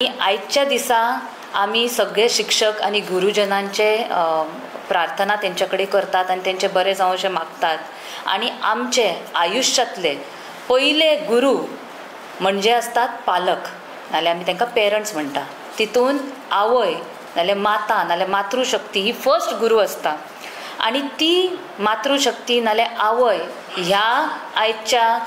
आजच्या दिसा आम्ही सगळे शिक्षक आणि गुरुजनांचे प्रार्थना त्यांच्याकडे करतात आणि त्यांचे बरे जावं अशें मागतात. आणि आमचे आयुष्यातले पहिले गुरु म्हणजे असतात पालक, नाल्यार आमी तांकां पेरंट्स म्हणटा. तितून आवय नाल्यार माता नाल्यार मातृशक्ती ही फर्स्ट गुरु असता. आणि ती मातृशक्ती नाल्यार आवय ह्या आयच्या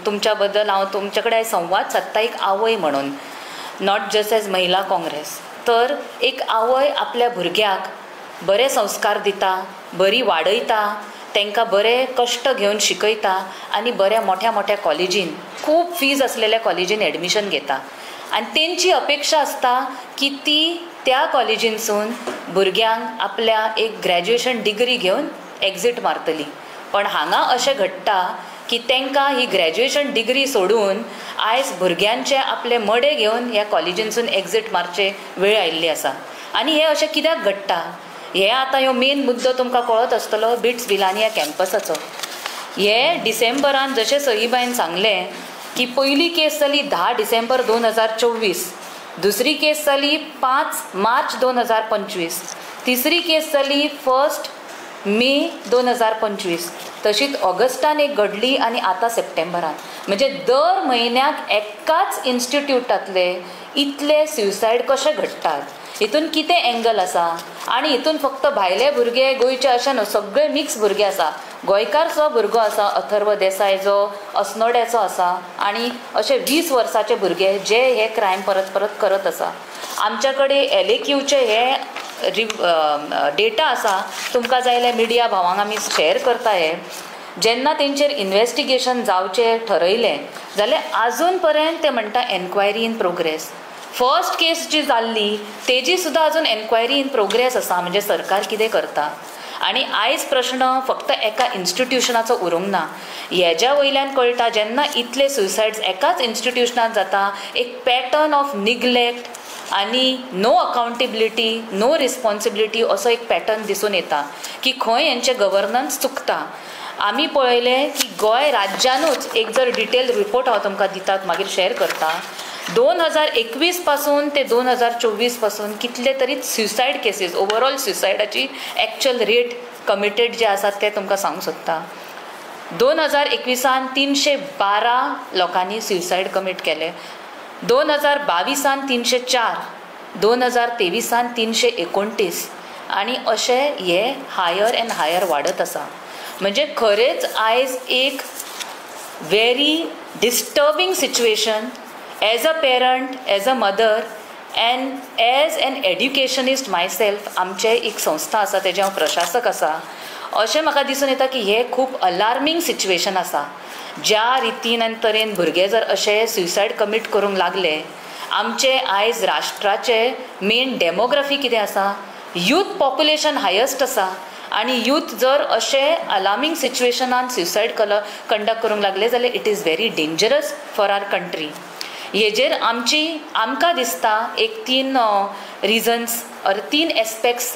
तुमच्या बद्दल हांव तुमचे कडेन संवाद सादता एक आवय म्हणून, नॉट जस्ट एज महिला काँग्रेस. तर एक आवय आपल्या भुरग्याक बरे संस्कार दिता, बरी वाडयता, तांकां बरे कश्ट घेवन शिकयता आनी बऱ्या मोठ्या मोठ्या कॉलेजीन खूब फीज आसलेल्या कॉलेजीन एडमिशन घेता. आनी तेंची अपेक्षा आसता की ती त्या कॉलेजीनसून भुरग्यांक आपल्या एक ग्रॅज्युएशन डिग्री घेवन एग्जीट मारतली. पण हांगा अशें घडटा की तांकां ही ग्रॅज्युएशन डिग्री सोडून आयज भुरग्यांचे आपले मडे घेवन ह्या कॉलेजीनसून एग्जीट मारचे वेळ आयिल्ली आसा. आनी हें अशें कित्याक घडटा हें आतां ह्यो मेन मुद्दो तुमकां कळत आसतलो बिट्स विलानिया कॅम्पसाचो. हे डिसेंबरान जशें सईबाईन सांगलें की पयली केस जाली 10 डिसेंबर 2024, दुसरी केस जाली 5 मार्च 2025, तिसरी केस जाली 1 मे 2025, तशीच ऑगस्टान एक घडली आनी आतां सप्टेंबरान. म्हणजे दर म्हयन्याक एकाच इन्स्टिट्यूटांतले इतले सुसायड कशे घडटात, हितून कितें एंगल आसा. आनी हितून फक्त भायले भुरगे गोंयचे अशें न्हू, सगळे मिक्स भुरगे आसा. गोंयकारचो भुरगो आसा अथर्व देसाय जो अस्नोड्याचो आसा, आनी अशे 20 वर्साचे भुरगे जे हे क्रायम परत परत करत आसा. आमच्या कडेन LAQचे हे डेटा आसा, तुमकां जाय जाल्यार मिडिया भावांक आमी शेअर करता. हे जेन्ना तेंचेर इन्व्हेस्टिगेशन जावचें ठरयलें जाल्यार आजून पर्यंत ते म्हणटा एन्क्वायरी इन प्रोग्रेस. फर्स्ट केस जी जाल्ली तेजी सुद्दां आजून एन्क्वायरी इन प्रोग्रेस आसा. म्हणजे सरकार कितें करता. आनी आयज प्रश्न फक्त एका इन्स्टिट्यूशनाचो उरूंक ना. हेज्या वयल्यान कळटा जेन्ना इतले सुसायड्स एकाच इन्स्टिट्यूशनांत जाता, एक पॅटर्न ऑफ निग्लेक्ट आनी नो अकावंटेबिलिटी, नो रिस्पॉन्सिबिलिटी असो एक पॅटर्न दिसून येता की खंय हेंचें गव्हर्नन्स चुकता. आमी पळयलें की गोंय राज्यानूच एक जर डिटेल रिपोर्ट हांव तुमकां दितात मागीर शेअर करता. 2021 पासून ते 2024 पासून कितले तरी सुसायड केसीस, ओवरऑल सुसायडाची एक्चुअल रेट कमिटेड जे आसात ते तुमकां सांगूंक सोदता. 2021 312 लोकांनी सुसायड कमीट केले, 2022 304, 2023 329, आनी अशें हे हायर एंड हायर वाडत आसा. म्हणजे खरेंच आयज एक very disturbing situation as a parent, as a mother and as an educationist myself. आमचे एक संस्था आसा तेजे हांव प्रशासक आसा. अशें म्हाका दिसून येता की हे खूब अलार्मींग सिच्युएशन आसा. ज्या रितीन आनी तरेन भुरगे जर अशे सुसायड कमीट करूंक लागले, आमचे आयज राष्ट्राचे मेन डेमोग्राफी कितें आसा, यूथ पॉप्युलेशन हायस्ट आसा. आनी यूथ जर अशे अलार्मींग सिच्युएशनान सुसायड कंडक्ट करूंक लागले जाल्यार it is very dangerous for our country. हेजेर आमकां दिसता एक 3 रिजन्स ऑर 3 एस्पेक्ट्स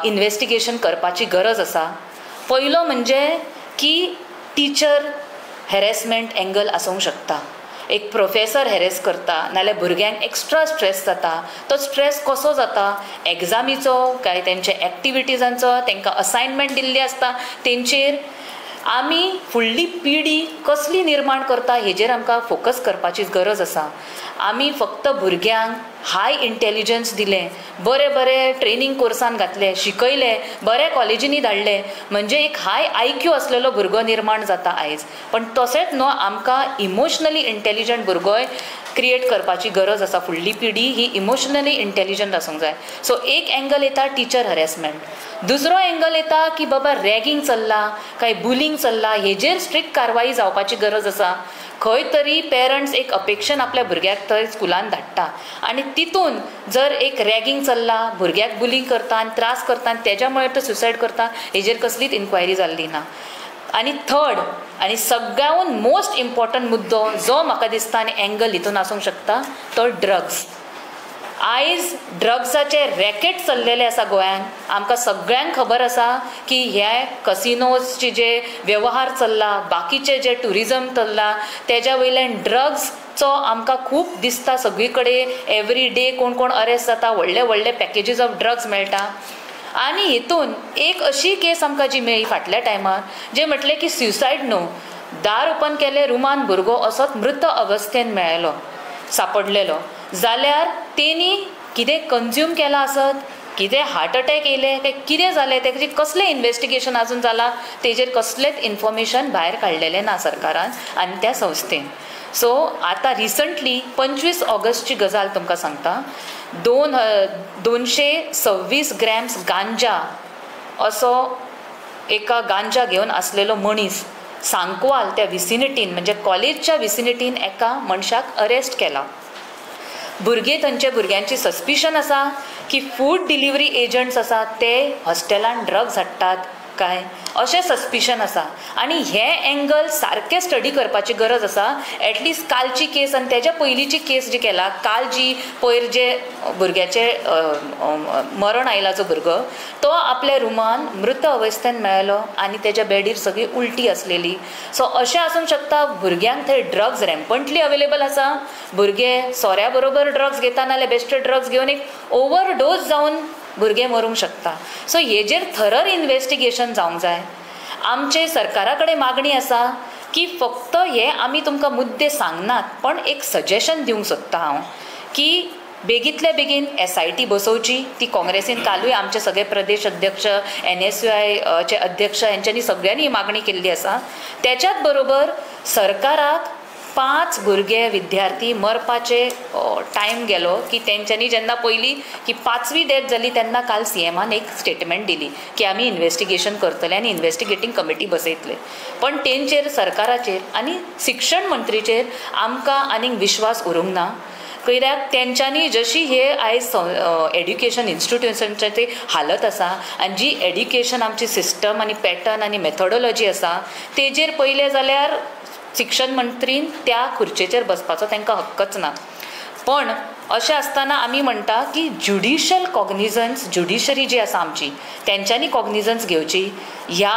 इन्व्हेस्टिगेशन करपाची गरज आसा. पयलो म्हणजे की टीचर हॅरेसमेंट एंगल आसूंक शकता. एक प्रोफेसर हॅरेस करता नाल्यार भुरग्यांक एक्स्ट्रा स्ट्रेस जाता. तो स्ट्रेस कसो जाता, एग्जामीचो काय तेंचे एक्टिविटीजांचो, तांकां असायनमेंट दिल्ली आसता तेंचेर. आमी फुडली पिढी कसली निर्माण करता हेजेर आमकां फोकस करपाची गरज आसा. आमी फक्त भुरग्यांक हाय इंटेलिजन्स दिलें, बरे बरे ट्रेनींग कोर्सान घातले, शिकयले, बऱ्या कॉलेजींनी धाडले म्हणजे एक हाय IQ आसलेलो भुरगो निर्माण जाता आयज. पण तशेंच न्हू, आमकां इमोशनली इंटेलिजंट भुरगोय क्रिएट करपाची गरज आसा. फुडली पिढी ही इमोशनली इंटेलिजंट आसूंक जाय. सो एक एंगल येता टीचर हॅरेसमेंट. दुसरो एंगल येता की बाबा रॅगिंग चल्ला काय बुलिंग चल्ला, हेजेर स्ट्रिक्ट कारवाई जावपाची गरज आसा. खंय तरी पेरंट्स एक अपेक्षेन आपल्या भुरग्याक थंय स्कुलान धाडटा आनी तितून जर एक रॅगिंग चल्ला, भुरग्याक बुलिंग करता आनी त्रास करता आनी तेज्या मुळे तो सुसायड करता, हेजेर कसलीच इन्क्वायरी जाल्ली ना. आनी थर्ड आनी सगळ्याहून मोस्ट इम्पॉर्टंट मुद्दो जो म्हाका दिसता आनी एंगल हितून आसूंक शकता तो ड्रग्स. आयज ड्रग्साचे रॅकेट चल्लेले आसा गोंयान. आमकां सगळ्यांक खबर आसा की हे कसिनोजचे जे वेव्हार चल्ला, बाकीचे जे टुरिजम चल्ला, तेज्या वयल्यान ड्रग्सचो आमकां खूब दिसता सगळी कडेन. एवरी डे कोण कोण अरेस्ट जाता, व्हडले व्हडले पॅकेजीस ऑफ ड्रग्स मेळटा. आनी हितून एक अशी केस आमकां जी मेळ्ळी फाटल्या टायमार, जे म्हटलें की स्युसायड न्हू, दार ओपन केले, रुमान भुरगो असोच मृत अवस्थेन मेळ्ळेलो, सापडलेलो. जाल्यार तेणी कितें कंज्यूम केलां आसत, कितें हार्ट अटॅक येयले, काय कितें जालें, तेजें कसलें इन्वेस्टिगेशन आजून जालां, तेजेर कसलेंच इन्फॉर्मेशन भायर काडलेलें ना सरकारान आनी त्या संस्थेन. सो आतां रिसंटली 25 ऑगस्टची गजाल तुमकां सांगता. 226 ग्रॅम्स गांजा असो एका गांजा घेवन आसलेलो मनीस सांकवाल त्या विसिनिटीन, म्हणजे कॉलेजच्या विसिनिटीन एका मनशाक अरेस्ट केला. थंयचे भुरग्यांची सस्पिशन आसा की फूड डिलिव्हरी एजंट्स आसात ते हॉस्टेलान ड्रग्स हाडटात काय, अशें सस्पिशन आसा. आनी हे एंगल सारकें स्टडी करपाची गरज आसा. एटलिस्ट कालची केस आनी तेज्या पयलींची केस जी केला, काल जी पयर जे भुरग्याचे मरण आयला जो भुरगो, तो आपल्या रुमान मृत अवस्थेन मेळ्ळो आनी तेज्या बेडीर सगळी उलटी आसलेली. सो अशें आसूंक शकता भुरग्यांक थंय ड्रग्स रॅम्पंटली अवेलेबल आसा. भुरगे सोऱ्या बरोबर ड्रग्स घेता नाल्यार बेश्टे ड्रग्स घेवन एक ओवरडोज जावन भुरगे मरूंक शकता. सो हेजेर थरर इन्वेस्टिगेशन जावंक जाय. आमचे सरकारा कडेन मागणी आसा की फक्त हे आमी तुमकां मुद्दे सांगनात, पण एक सजेशन दिवंक सोदता हांव की बेगींतल्या बेगीन SIT बसोवची. ती काँग्रेसीन कालूय आमचे सगळे प्रदेश अध्यक्ष, NSY चे अध्यक्ष यांच्यांनी सगळ्यांनी मागणी केल्ली आसा. त्याच्याच बरोबर सरकाराक 5 भुरगे विद्यार्थी मरपाचे टायम गेलो की तेंच्यांनी जेन्ना पयली की 5वी डेथ जाली तेन्ना काल CMान एक स्टेटमेंट दिली की आमी इन्वेस्टिगेशन करतले आनी इन्वेस्टिगेटींग कमिटी बसयतले. पण तेंचेर सरकाराचेर आनी शिक्षण मंत्रीचेर आमकां आनीक विश्वास उरूंक ना. कित्याक तेंच्यांनी जशी हे आयज एड्युकेशन इन्स्टिट्यूशनची हालत आसा आनी जी एड्युकेशन आमची सिस्टम आनी पॅटर्न आनी मेथोडॉलॉजी आसा तेजेर पयलें जाल्यार शिक्षण मंत्रीन त्या खुर्चेचेर बसपाचो तांकां हक्कच ना. पण अशें आसतना आमी म्हणटा की ज्युडिशियल कॉग्निझन्स, ज्युडिशरी जी आसा आमची, तेंच्यांनी कॉग्निझन्स घेवची ह्या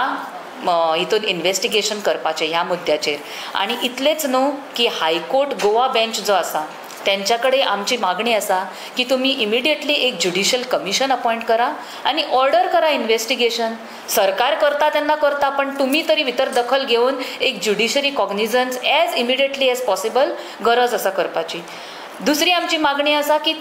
हितून इन्वेस्टिगेशन करपाचें ह्या मुद्द्याचेर. आनी इतलेंच न्हू की हायकोर्ट गोवा बेंच जो आसा तेंच्या कडेन आमची मागणी आसा की तुमी इमिडिएटली एक ज्युडिशियल कमिशन अपॉयंट करा आनी ऑर्डर करा इन्वेस्टिगेशन. सरकार करता तेन्ना करता, पण तुमी तरी भितर दखल घेवन एक judiciary cognizance as immediately as possible गरज आसा करपाची. दुसरी आमची मागणी आसा की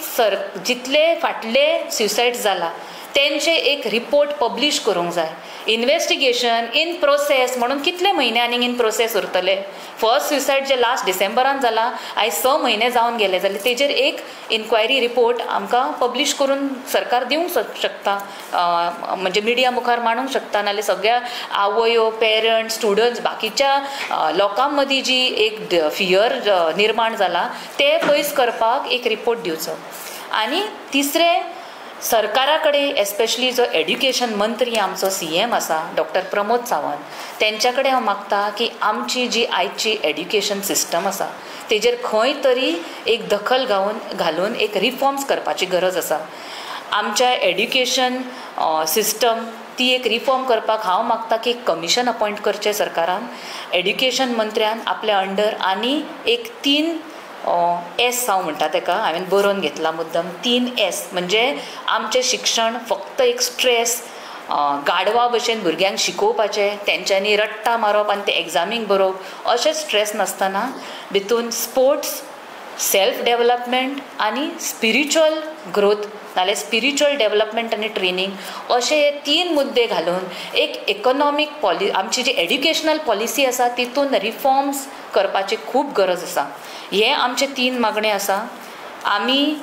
जितले फाटले स्युसायड जाला तेंचे एक रिपोर्ट पब्लीश करूंक जाय. इन्वेस्टिगेशन इन प्रोसेस म्हणून कितले म्हयने आनीक इन प्रोसेस उरतले. फर्स्ट स्युसायड जे लास्ट डिसेंबरान जाला, आयज 6 म्हयने जावन गेले, जाल्यार तेजेर एक इन्क्वायरी रिपोर्ट आमकां पब्लीश करून सरकार दिवंक शकता, म्हणजे मिडिया मुखार मांडूंक शकता. नाल्यार सगळ्या आवयो, पेरंट्स, स्टुडंट्स, बाकीच्या लोकां मदीं जी एक फियर निर्माण जाला ते पयस करपाक एक रिपोर्ट दिवचो. आनी तिसरें, सरकारा कडेन एस्पेशली जो एड्युकेशन मंत्री आमचो CM आसा डॉक्टर प्रमोद सावंत, तेंच्या कडेन हांव मागता की आमची जी आयची एड्युकेशन सिस्टम आसा तेजेर खंय तरी एक दखल घालून एक रिफॉर्म्स करपाची गरज आसा. आमच्या एड्युकेशन सिस्टम ती एक रिफॉर्म करपाक हांव मागता की एक कमिशन अपॉयंट करचें सरकारान. एड्युकेशन मंत्र्यान आपल्या अंडर आनी एक 3 S हांव म्हणटा ताका, हांवें बरोवन घेतला मुद्दम, 3 S म्हणजे आमचें शिक्षण फक्त एक स्ट्रेस गाडवा भशेन भुरग्यांक शिकोवपाचें, तेंच्यांनी रट्टा मारप आनी ते एग्जामीक बरोवप अशें स्ट्रेस नासतना भितून स्पोर्ट्स, सेल्फ डेवलपमेंट आनी स्पिरिच्युअल ग्रोथ नाल्यार स्पिरिच्युअल डेवलपमेंट आनी ट्रेनींग अशे हे 3 मुद्दे घालून एक इकॉनॉमीक आमची जी एड्युकेशनल पॉलिसी आसा तितून रिफॉर्म्स करपाची खूब गरज आसा. हे आमचे 3 मागणे आसा. आमी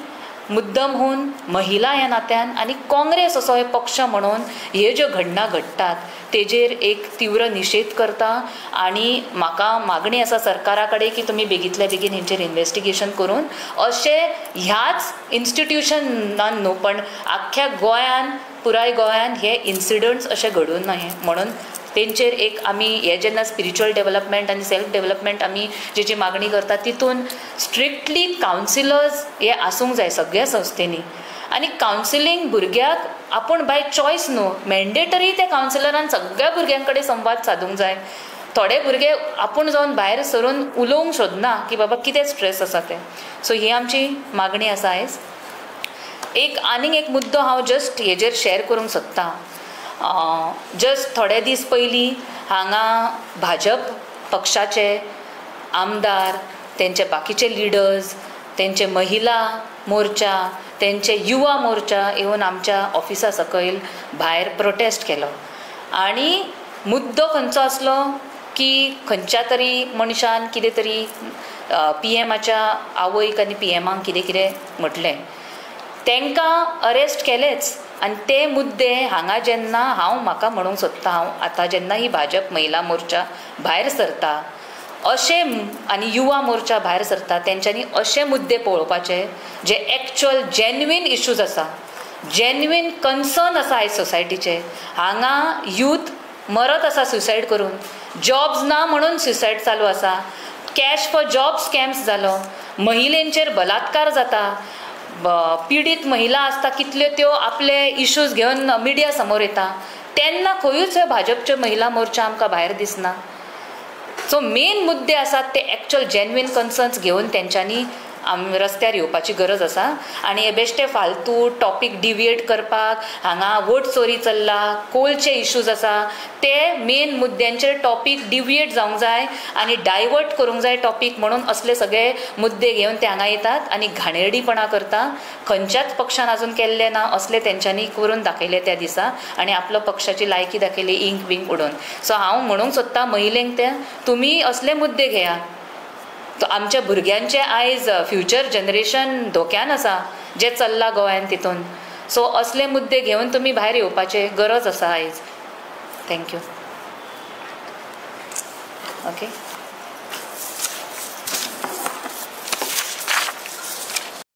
मुद्दम होवन महिला ह्या नात्यान आनी काँग्रेस असो हे पक्ष म्हणून हे ज्यो घडणा घडटात तेजेर एक तीव्र निशेध करता. आनी म्हाका मागणी आसा सरकारा कडेन की तुमी बेगींतल्या बेगीन हेंचेर इन्वेस्टिगेशन करून अशें ह्याच इन्स्टिट्युशनान न्हू पण आख्ख्या गोंयान, पुराय गोंयान हे इन्सिडंट्स अशे घडूं नये म्हणून तेंचेर एक आमी हे जेन्ना स्पिरिच्युअल डेवलपमेंट आनी सेल्फ डेवलपमेंट आमी जी मागणी करता तितून स्ट्रिक्टली कावन्सिलर्स हे आसूंक जाय सगळ्या संस्थेनी. आनी कावन्सिलींग भुरग्याक आपूण बाय चॉयस न्हू, मॅन्डेटरी त्या कावन्सिलरान सगळ्या भुरग्यां कडेन संवाद सादूंक जाय. थोडे भुरगे आपूण जावन भायर सरून उलोवंक सोदना की बाबा कितें स्ट्रेस आसा तें. सो ही आमची मागणी आसा आयज. आनीक एक मुद्दो हांव जस्ट हेजेर शेअर करूंक सोदतां. जस्ट थोडे दीस पयलीं हांगा भाजप पक्षाचे आमदार, तेंचे बाकीचे लिडर्स, तेंचे महिला मोर्चा, तेंचे युवा मोर्चा येवन आमच्या ऑफिसा सकयल भायर प्रोटेस्ट केलो. आनी मुद्दो खंयचो आसलो की खंयच्या तरी मनशान कितें तरी PM-च्या आवयक आनी PM-आक कितें कितें म्हटलें. तांकां अरेस्ट केलेच. आनी ते मुद्दे हांगा जेन्ना म्हाका म्हणूंक सोदता, हांव आतां जेन्ना ही भाजप महिला मोर्चा भायर सरता अशे आनी युवा मोर्चा भायर सरता, तेंच्यांनी अशे मुद्दे पळोवपाचे जे एक्चुअल जेन्युइन इश्यूज आसा, जेन्युइन कन्सर्न आसा आयज सोसायटीचे. हांगा यूथ मरत आसा सुसायड करून, जॉब्स ना म्हणून सुसायड चालू आसा, कॅश फॉर जॉब स्कॅम्स जालो, महिलेंचेर बलात्कार जाता, पिडीत महिला आसता कितल्यो त्यो आपले इश्यूज घेवन मिडिया समोर येता, तेन्ना खंयूच ह्यो भाजपच्यो महिला मोर्चा आमकां भायर दिसना. सो मेन मुद्दे आसात ते एक्चुअल जेन्युइन कन्सर्न्स घेवन तेंच्यांनी रस्त्यार येवपाची गरज आसा. आनी हे बेश्टे फालतू टॉपीक डिविएट करपाक, हांगा वोट चोरी चल्ला, कोलचे इश्यूज आसा, ते मेन मुद्द्यांचेर टॉपीक डिविएट जावंक जाय आनी डायवर्ट करूंक जाय टॉपीक, म्हणून असले सगळे मुद्दे घेवन ते हांगा येतात आनी घाणेरडीपणा करता. खंयच्याच पक्षान आजून केल्ले ना असले तेंच्यांनी करून दाखयले त्या दिसा आनी आपलो पक्षाची लायकी दाखयली इंक बिंक उडोवन. सो हांव म्हणूंक सोदतां महिलेंक ते तुमी असले मुद्दे घेया. आमच्या भुरग्यांचे आयज फ्युचर जनरेशन धोक्यान आसा जे चल्ला गोंयान तितून. सो असले मुद्दे घेवन तुमी भायर येवपाचे गरज आसा आयज. थँक्यू. ओके.